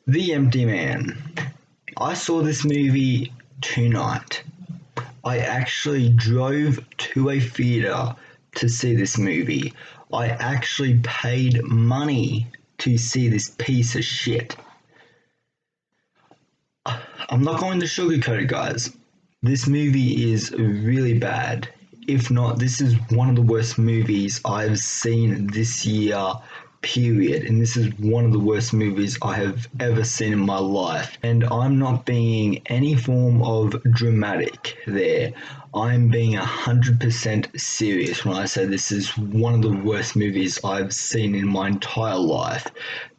The Empty Man. I saw this movie tonight. I actually drove to a theater to see this movie. I actually paid money to see this piece of shit. I'm not going to sugarcoat it, guys. This movie is really bad. If not, this is one of the worst movies I've seen this year, period. And this is one of the worst movies I have ever seen in my life. And I'm not being any form of dramatic there. I'm being 100% serious when I say this is one of the worst movies I've seen in my entire life.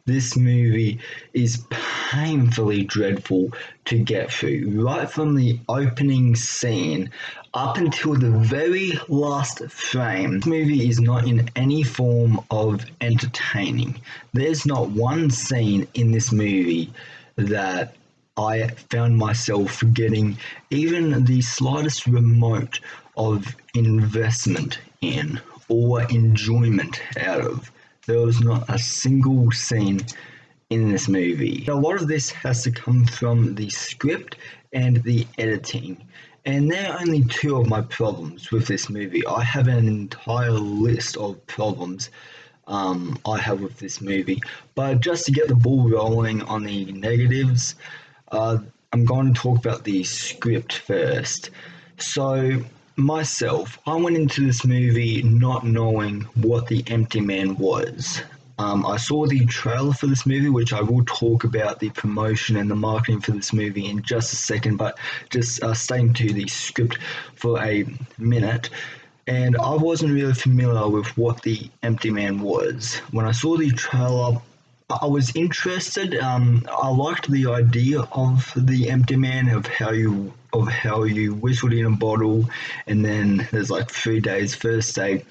This movie is painfully dreadful to get through, right from the opening scene up until the very last frame. This movie is not in any form of entertaining. There's not one scene in this movie that I found myself getting even the slightest remote of investment in or enjoyment out of. There was not a single scene in this movie. A lot of this has to come from the script and the editing. And there are only two of my problems with this movie. I have an entire list of problems I have with this movie. But just to get the ball rolling on the negatives, I'm going to talk about the script first. So, myself, I went into this movie not knowing what The Empty Man was. I saw the trailer for this movie, which I will talk about the promotion and the marketing for this movie in just a second, but just staying to the script for a minute. And I wasn't really familiar with what The Empty Man was. When I saw the trailer, I was interested. I liked the idea of the Empty Man, of how you whistled in a bottle, and then there's like 3 days. First day,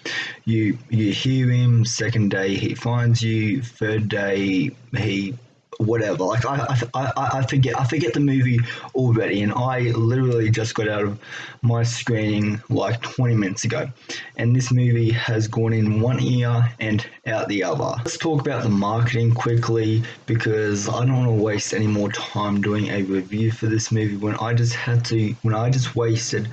you hear him. Second day, he finds you. Third day, he whatever. Like I forget the movie already, and I literally just got out of my screening like 20 minutes ago, and this movie has gone in one ear and out the other. Let's talk about the marketing quickly because I don't want to waste any more time doing a review for this movie when I just wasted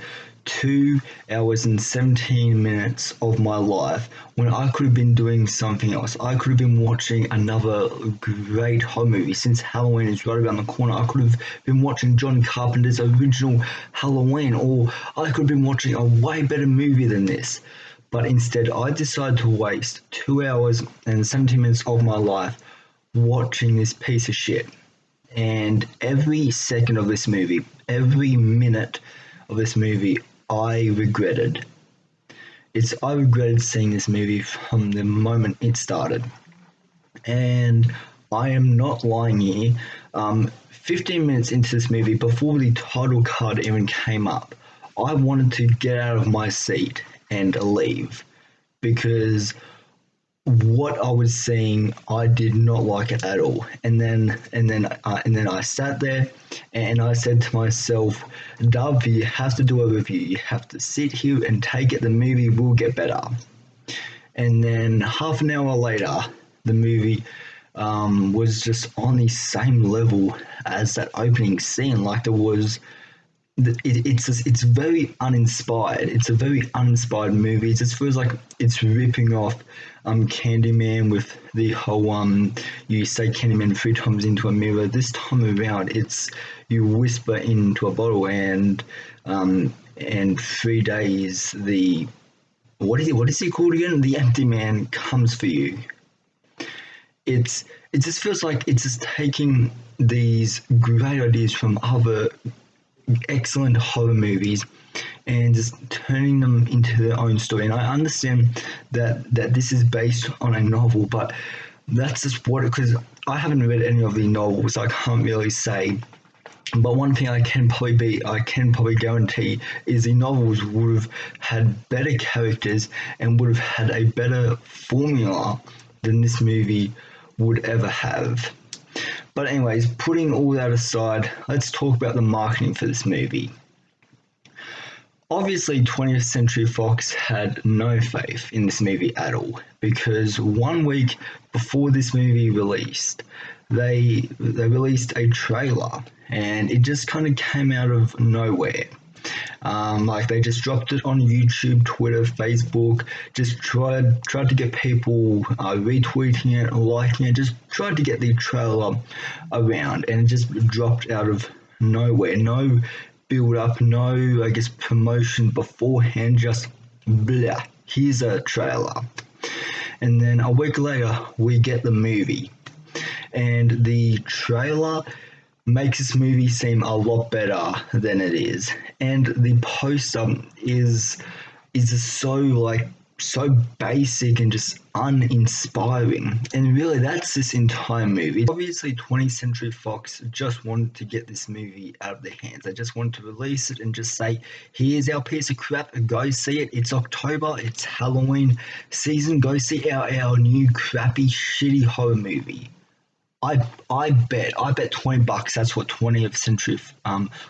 2 hours and 17 minutes of my life when I could have been doing something else. I could have been watching another great horror movie since Halloween is right around the corner. I could have been watching John Carpenter's original Halloween, or I could have been watching a way better movie than this. But instead, I decided to waste 2 hours and 17 minutes of my life watching this piece of shit. And every second of this movie, every minute of this movie, I regretted. I regretted seeing this movie from the moment it started. And I am not lying here. 15 minutes into this movie, before the title card even came up, I wanted to get out of my seat and leave because what I was seeing, I did not like it at all. And then I sat there, and I said to myself, Dove, you have to do a review. You have to sit here and take it. The movie will get better. And then half an hour later, the movie was just on the same level as that opening scene. Like there was it's very uninspired. It's a very uninspired movie. It just feels like it's ripping off Candyman with the whole you say Candyman 3 times into a mirror. This time around, it's you whisper into a bottle and 3 days the what is he called again? The Empty Man comes for you. It just feels like it's just taking these great ideas from other excellent horror movies and just turning them into their own story. And I understand that this is based on a novel, but that's just what because I haven't read any of the novels, I can't really say. But one thing I can probably guarantee is the novels would have had better characters and would have had a better formula than this movie would ever have. But anyways, putting all that aside, let's talk about the marketing for this movie. Obviously, 20th Century Fox had no faith in this movie at all because 1 week before this movie released, they released a trailer and it just kind of came out of nowhere. Like they just dropped it on YouTube, Twitter, Facebook. Just tried to get people retweeting it, liking it. Just tried to get the trailer around, and it just dropped out of nowhere. No build up, no promotion beforehand. Just blah. Here's a trailer, and then a week later we get the movie, and the trailer makes this movie seem a lot better than it is. And the poster is just so basic and just uninspiring. And really that's this entire movie. Obviously 20th Century Fox just wanted to get this movie out of their hands. They just wanted to release it and just say, here's our piece of crap, go see it. It's October, it's Halloween season, go see our new crappy shitty horror movie. I bet $20 that's what 20th Century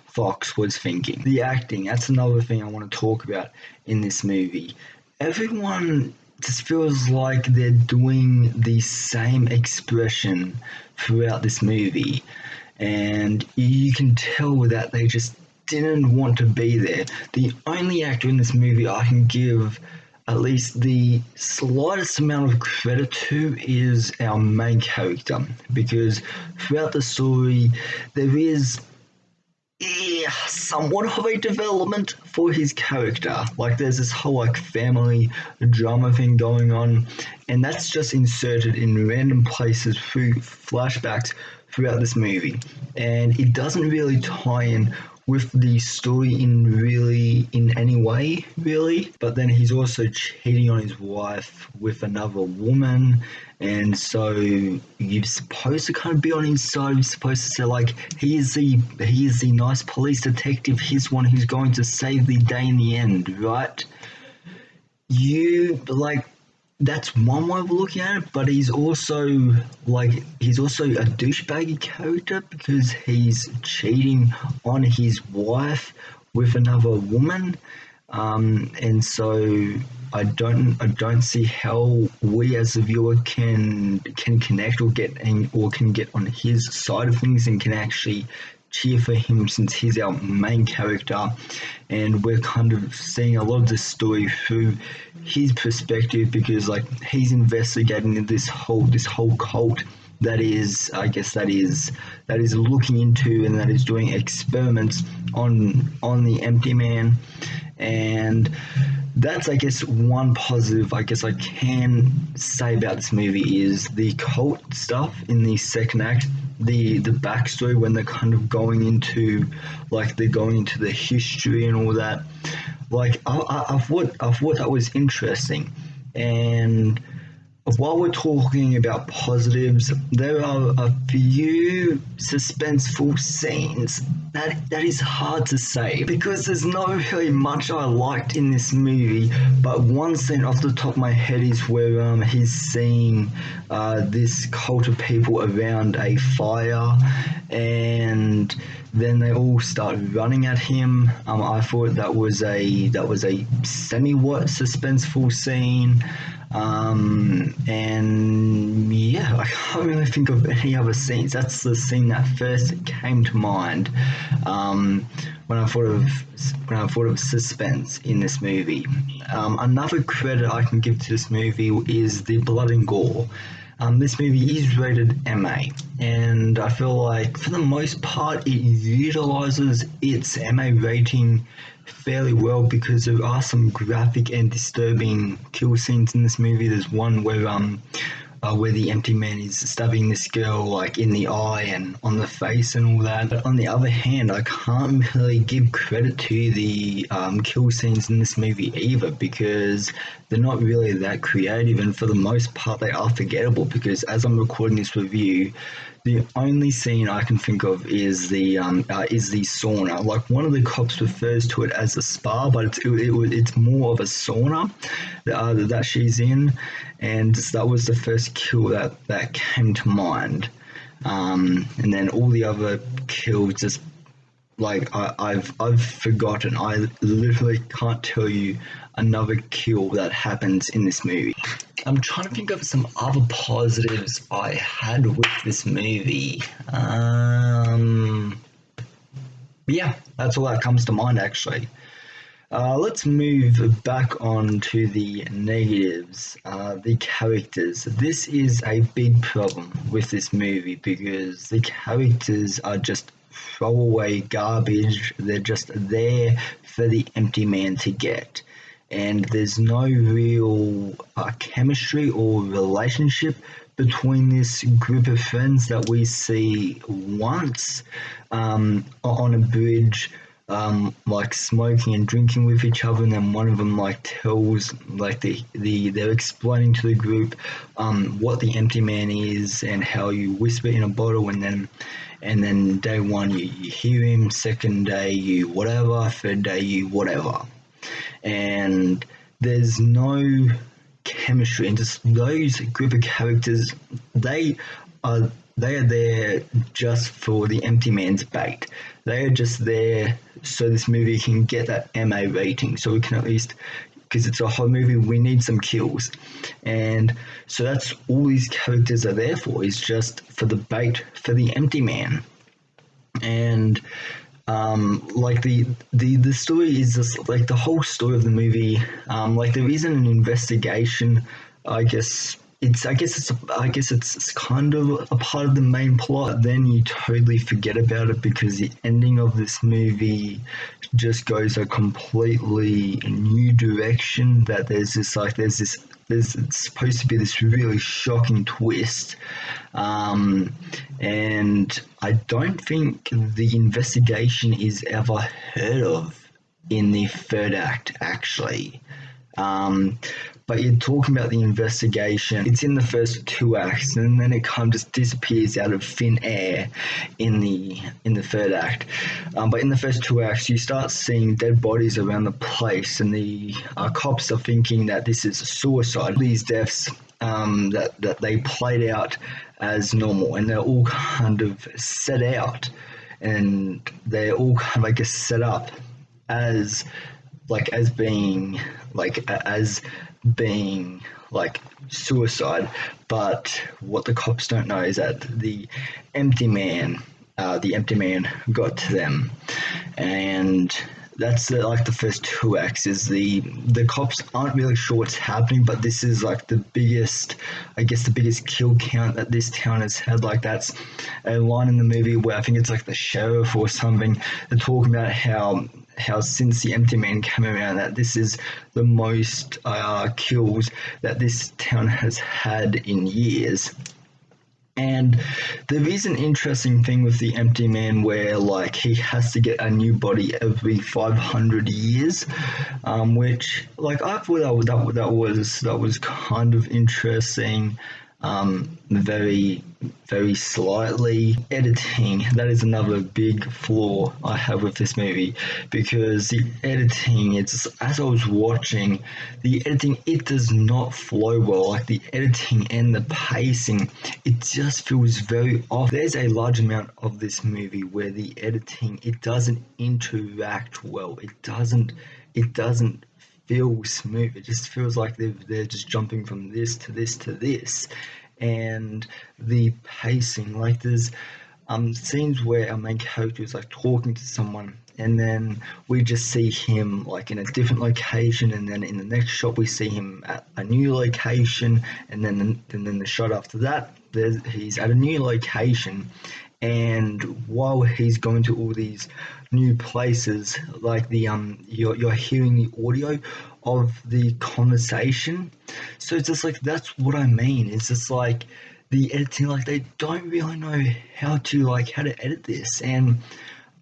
Fox was thinking. The acting, that's another thing I want to talk about in this movie. Everyone just feels like they're doing the same expression throughout this movie, and you can tell that they just didn't want to be there. The only actor in this movie I can give at least the slightest amount of credit to is our main character, because throughout the story there is somewhat of a development for his character. Like there's this whole family drama thing going on, and that's just inserted in random places through flashbacks throughout this movie, and it doesn't really tie in with the story in any way, really. But then he's also cheating on his wife with another woman, and so you're supposed to kind of be on his side. You're supposed to say he is the nice police detective. He's one who's going to save the day in the end, right? That's one way of looking at it, but he's also a douchebaggy character because he's cheating on his wife with another woman, and so I don't see how we as a viewer can connect or can get on his side of things and can actually cheer for him, since he's our main character and we're kind of seeing a lot of the story through his perspective, because he's investigating this whole cult that is looking into and that is doing experiments on the Empty Man. And that's one positive I can say about this movie is the cult stuff in the second act, the backstory when they're kind of going into the history and all that. I thought that was interesting. And while we're talking about positives, there are a few suspenseful scenes that is hard to say because there's not really much I liked in this movie. But one scene off the top of my head is where he's seeing this cult of people around a fire, and then they all start running at him. I thought that was a semi-what suspenseful scene. And yeah, I can't really think of any other scenes. That's the scene that first came to mind when I thought of suspense in this movie. Another credit I can give to this movie is the blood and gore. This movie is rated MA, and I feel like for the most part it utilizes its MA rating fairly well, because there are some graphic and disturbing kill scenes in this movie. There's one where the Empty Man is stabbing this girl in the eye and on the face and all that. But on the other hand, I can't really give credit to the kill scenes in this movie either, because they're not really that creative, and for the most part they are forgettable, because as I'm recording this review, the only scene I can think of is the sauna. One of the cops refers to it as a spa, but it's more of a sauna that she's in, and that was the first kill that came to mind. And then all the other kills just I've forgotten. I literally can't tell you another kill that happens in this movie. I'm trying to think of some other positives I had with this movie. Yeah, that's all that comes to mind actually. Let's move back on to the negatives, the characters. This is a big problem with this movie because the characters are just throwaway garbage. They're just there for the empty man to get. And there's no real chemistry or relationship between this group of friends that we see once on a bridge, like smoking and drinking with each other, and then one of them like tells like they're explaining to the group what the empty man is and how you whisper in a bottle, and then day one you hear him, second day you whatever, third day you whatever, and there's no chemistry, and just those group of characters, they are they are there just for the empty man's bait. They are just there so this movie can get that MA rating, so we can at least, because it's a horror movie, we need some kills, and so that's all these characters are there for, is just for the bait for the empty man. And like the story is just like the whole story of the movie, like there isn't an investigation. I guess it's kind of a part of the main plot. Then you totally forget about it because the ending of this movie just goes a completely new direction. That there's it's supposed to be this really shocking twist, and I don't think the investigation is ever heard of in the third act, actually. Um, but you're talking about the investigation. It's in the first two acts, and then it kind of just disappears out of thin air in the third act. But in the first two acts, you start seeing dead bodies around the place, and the cops are thinking that this is a suicide. These deaths that they played out as normal, and they're all kind of set out, and they're all kind of, I guess, set up as as being as being like suicide. But what the cops don't know is that empty man the empty man got to them, and that's like the first two acts. Is the cops aren't really sure what's happening, but this is like the biggest, I guess, the biggest kill count that this town has had. Like that's a line in the movie where I think it's like the sheriff or something. They're talking about how since the empty man came around, that this is the most kills that this town has had in years. And there is an interesting thing with the empty man where like he has to get a new body every 500 years, which like I thought that was kind of interesting. Very very slightly editing, that is another big flaw I have with this movie, because the editing, it's as I was watching the editing, it does not flow well. Like the editing and the pacing, it just feels very off. There's a large amount of this movie where the editing, it doesn't interact well. It doesn't feel smooth. It just feels like they're just jumping from this to this to this. And the pacing, like there's scenes where our main character is like talking to someone, and then we just see him like in a different location, and then in the next shot we see him at a new location, and then the shot after that he's at a new location, and while he's going to all these new places, like you're hearing the audio of the conversation. So it's just like that's what I mean. It's just like the editing, like they don't really know how to edit this. And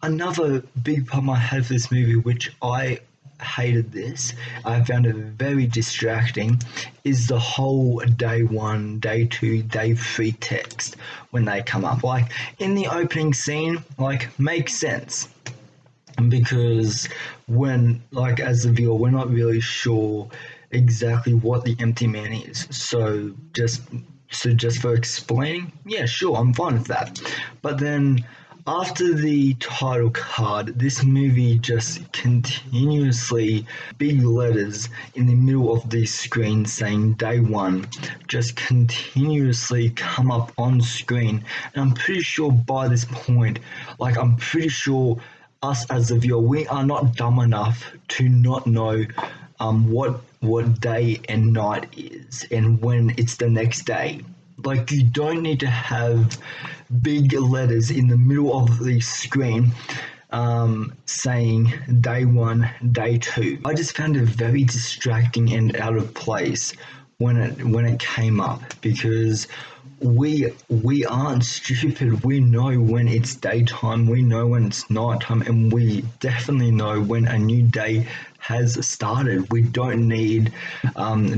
another big problem I had for this movie, which I hated this, I found it very distracting, is the whole day one, day two, day three text when they come up. Like in the opening scene, like makes sense, because when like as the viewer we're not really sure exactly what the empty man is, so just for explaining, yeah, sure, I'm fine with that. But then After the title card, this movie just continuously big letters in the middle of the screen saying day one just continuously come up on screen. And I'm pretty sure by this point, I'm pretty sure us as the viewer, we are not dumb enough to not know what day and night is and when it's the next day. Like, you don't need to have big letters in the middle of the screen saying day one, day two. I just found it very distracting and out of place when it came up, because we aren't stupid. We know when it's daytime, we know when it's nighttime, and we definitely know when a new day has started. We don't need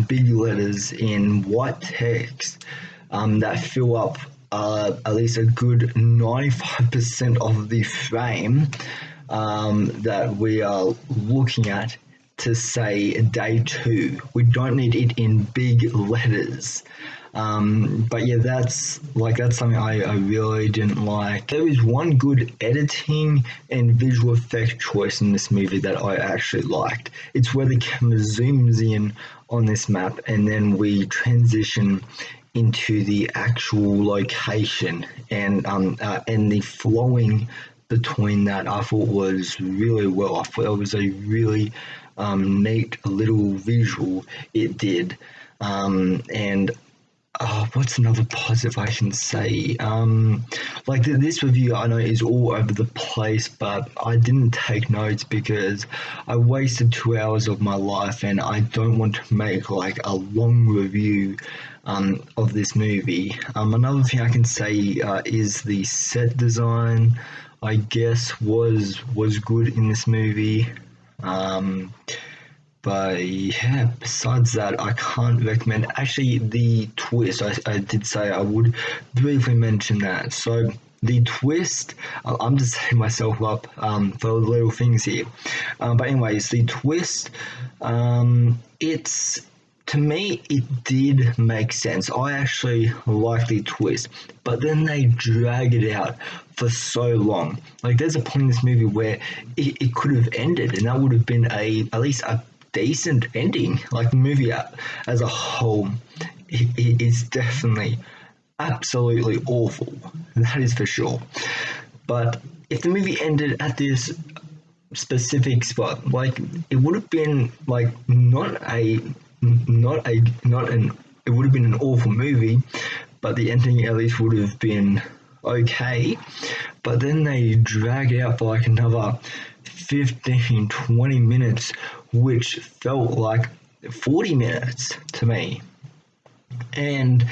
big letters in white text that fill up at least a good 95% of the frame that we are looking at to say day two. We don't need it in big letters. But yeah, that's something I really didn't like. There is one good editing and visual effect choice in this movie that I actually liked. It's where the camera zooms in on this map and then we transition into the actual location, and the flowing between that I thought was really well. I thought it was a really neat little visual it did. And what's another positive I can say? This review I know is all over the place, but I didn't take notes because I wasted 2 hours of my life, and I don't want to make a long review of this movie. Another thing I can say is the set design, I guess, was good in this movie. But yeah, besides that, I can't recommend. Actually, the twist, I did say I would briefly mention that. So the twist, I'm just setting myself up for little things here. But anyways, the twist, it's, to me, it did make sense. I actually like the twist, but then they drag it out for so long. There's a point in this movie where it could have ended, and that would have been at least a decent ending. The movie as a whole is definitely absolutely awful. That is for sure. But if the movie ended at this specific spot, it would have been it would have been an awful movie, but the ending at least would have been okay. But then they drag it out for another 15-20 minutes, which felt like 40 minutes to me. And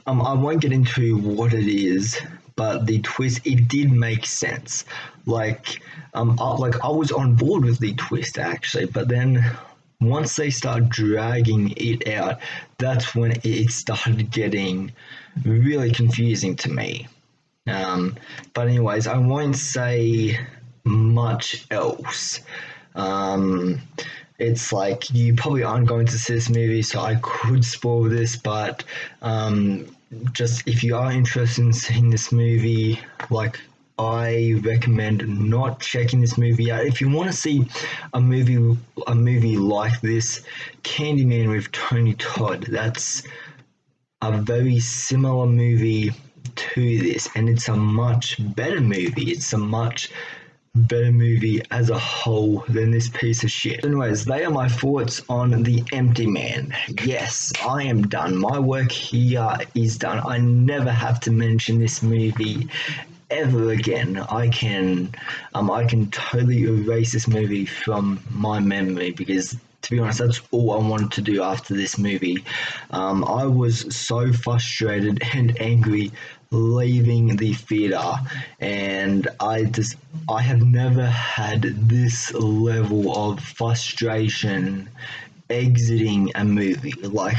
I won't get into what it is, but the twist, it did make sense. I was on board with the twist actually, but then once they start dragging it out, that's when it started getting really confusing to me. But anyways, I won't say much else. It's you probably aren't going to see this movie, so I could spoil this, but just if you are interested in seeing this movie, I recommend not checking this movie out. If you want to see a movie like this, Candyman with Tony Todd, that's a very similar movie to this, and it's a much better movie. It's a much better movie as a whole than this piece of shit. Anyways, they are my thoughts on The Empty Man. Yes, I am done. My work here is done. I never have to mention this movie ever again. I can totally erase this movie from my memory, because to be honest, that's all I wanted to do after this movie. I was so frustrated and angry leaving the theater, and I have never had this level of frustration exiting a movie.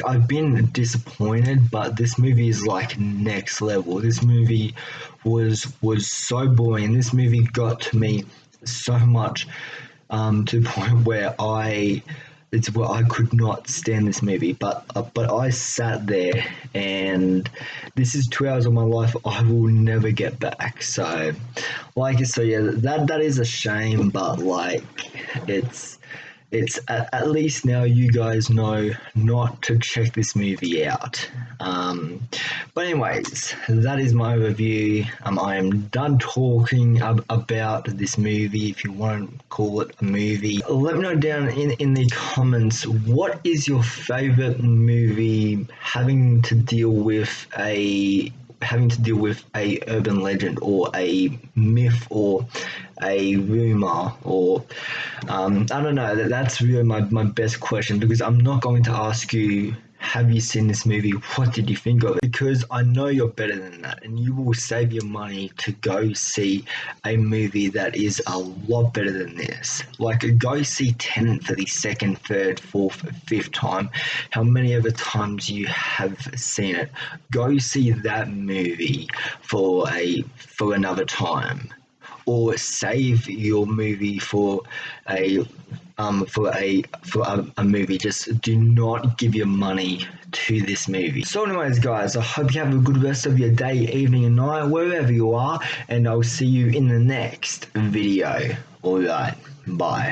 I've been disappointed, but this movie is next level. This movie was so boring. This movie got to me so much, to the point where I it's what I could not stand this movie, but I sat there, and this is 2 hours of my life I will never get back. So, yeah, that is a shame, but like, it's at least now you guys know not to check this movie out. But anyways, that is my overview. I am done talking about this movie. If you want to call it a movie, let me know down in the comments, what is your favorite movie having to deal with a urban legend or a myth or a rumor, or I don't know. That's really my best question, because I'm not going to ask you, have you seen this movie? What did you think of it? Because I know you're better than that, and you will save your money to go see a movie that is a lot better than this. Like, go see Tenet for the second, third, fourth, fifth time. How many other times you have seen it? Go see that movie for another time, or save your movie for a movie. Just do not give your money to this movie. So anyways, guys, I hope you have a good rest of your day, evening, and night, wherever you are, and I'll see you in the next video. Alright, bye.